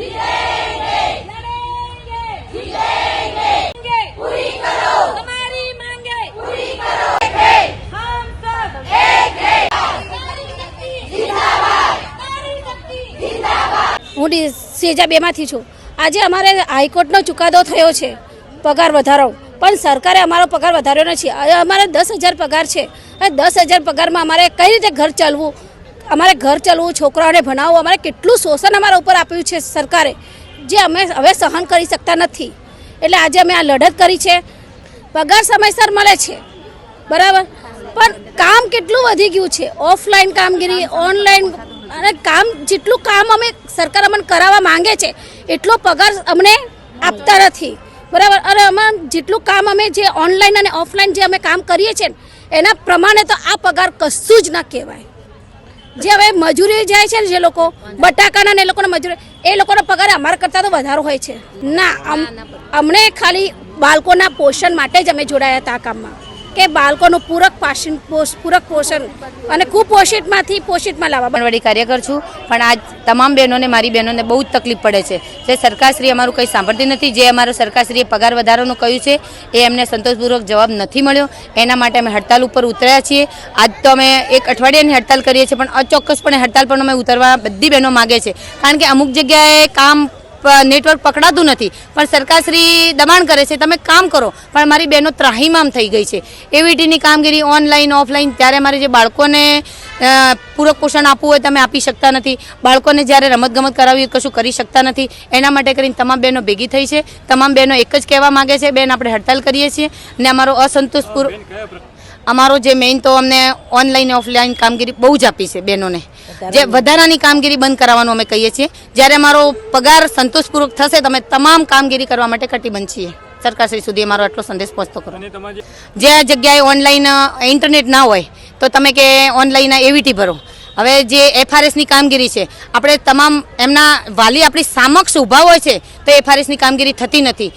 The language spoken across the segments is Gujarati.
હું સેજા 2 માંથી છું। આજે અમારે હાઈકોર્ટનો ચુકાદો થયો છે પગાર વધારો, પણ સરકારે અમારો પગાર વધાર્યો નથી। અમારે 10,000 પગાર છે। 10,000 પગારમાં અમારે કઈ રીતે ઘર ચાલવું, અમારે ઘર ચાલવું, છોકરાઓને ભણાવવું, અમારે કેટલું શોષણ અમારા ઉપર આપ્યું છે સરકારે, જે અમે હવે સહન કરી શકતા નથી। એટલે આજે અમે આ લડત કરી છે। પગાર સમયસર મળે છે બરાબર, પણ કામ કેટલું વધી ગયું છે। ઓફલાઈન કામગીરી, ઓનલાઈન, અને કામ જેટલું કામ અમે સરકાર અમને કરાવવા માંગે છે એટલો પગાર અમને આપતા નથી બરાબર। અને અમારે જેટલું કામ અમે જે ઓનલાઈન અને ઓફલાઈન જે અમે કામ કરીએ છીએ એના પ્રમાણે તો આ પગાર કશું જ ન કહેવાય। જે હવે મજૂરી જાય છે ને જે લોકો બટાકાના ને એ લોકોને મજૂરી, એ લોકોનો પગાર અમારા કરતાં તો વધારો હોય છે ના। અમને ખાલી બાળકોના પોષણ માટે જ અમે જોડાયા હતા આ કામમાં, કે બાળકોનું પૂરક પોષણ અને કુપોષિતમાંથી પોષિતમાં લાવવા। આંગણવાડી કાર્યકર છું, પણ આજ તમામ બહેનોને, મારી બહેનોને બહુ જ તકલીફ પડે છે। જે સરકારશ્રી અમારું કંઈ સાંભળતી નથી। જે અમારો સરકારશ્રીએ પગાર વધારાનું કહ્યું છે એ અમને સંતોષપૂર્વક જવાબ નથી મળ્યો। એના માટે અમે હડતાલ ઉપર ઉતર્યા છીએ। આજ તો અમે 1 અઠવાડિયાની હડતાલ કરીએ છીએ, પણ અચોક્કસપણે હડતાલ પર અમે ઉતરવા બધી બહેનો માગે છે, કારણ કે અમુક જગ્યાએ કામ નેટવર્ક પકડાતું નથી, પણ સરકારશ્રી દબાણ કરે છે તમે કામ કરો, પણ મારી બહેનો ત્રાહીમામ થઈ ગઈ છે। એવીટીની કામગીરી ઓનલાઈન ઓફલાઈન, ત્યારે મારે જે બાળકોને પૂરક પોષણ આપવું હોય તમે આપી શકતા નથી, બાળકોને જ્યારે રમતગમત કરાવી કશું કરી શકતા નથી। એના માટે કરીને તમામ બહેનો ભેગી થઈ છે। તમામ બહેનો એક જ કહેવા માગે છે, બેન આપણે હડતાલ કરીએ છીએ અને અમારો અસંતોષપૂર્વક, અમારો જે મેઇન તો અમને ઓનલાઈન ઓફલાઈન કામગીરી બહુ જ આપી છે બહેનોને, જે વધારાની કામગીરી બંધ કરાવવાનું અમે કહીએ છીએ। જ્યારે અમારો પગાર સંતોષપૂર્વક થશે તમે તમામ કામગીરી કરવા માટે કટિબદ્ધ છીએ। સરકારશ્રી સુધી અમારો આટલો સંદેશ પહોંચતો કરો। જે જગ્યાએ ઓનલાઈન ઇન્ટરનેટ ના હોય તો તમે કે ઓનલાઈન એવીટી ભરો। હવે જે FRSની કામગીરી છે, આપણે તમામ એમના વાલી આપણી સમક્ષ ઊભા હોય છે તો FRSની કામગીરી થતી નથી।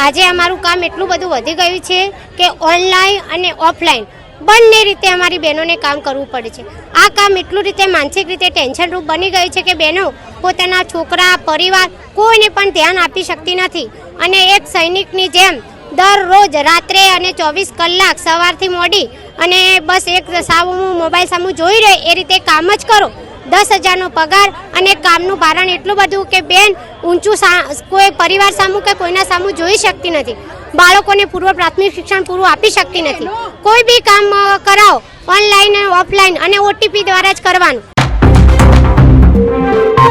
આજે અમારું કામ એટલું બધું વધી ગયું છે કે ઓનલાઈન અને ઓફલાઈન બંને રીતે અમારી બહેનોને કામ કરવું પડે છે। આ કામ એટલું રીતે માનસિક રીતે ટેન્શનરૂપ બની ગયું છે કે બહેનો પોતાના છોકરા, પરિવાર કોઈને પણ ધ્યાન આપી શકતી નથી, અને એક સૈનિકની જેમ દરરોજ રાત્રે અને 24 કલાક સવારથી મોડી અને બસ એક સામું મોબાઈલ સામું જોઈ રહે એ રીતે કામ જ કરો। 10,000નો પગાર અને કામનું ભારણ એટલું બધું કે બેન ઊંચું કોઈ પરિવાર સામું કે કોઈના સામું જોઈ શકતી નથી, બાળકોને પૂર્વ પ્રાથમિક શિક્ષણ પૂરું આપી શકતી નથી। કોઈ બી કામ કરાવો ઓનલાઈન ઓફલાઈન અને OTP દ્વારા જ કરવાનું।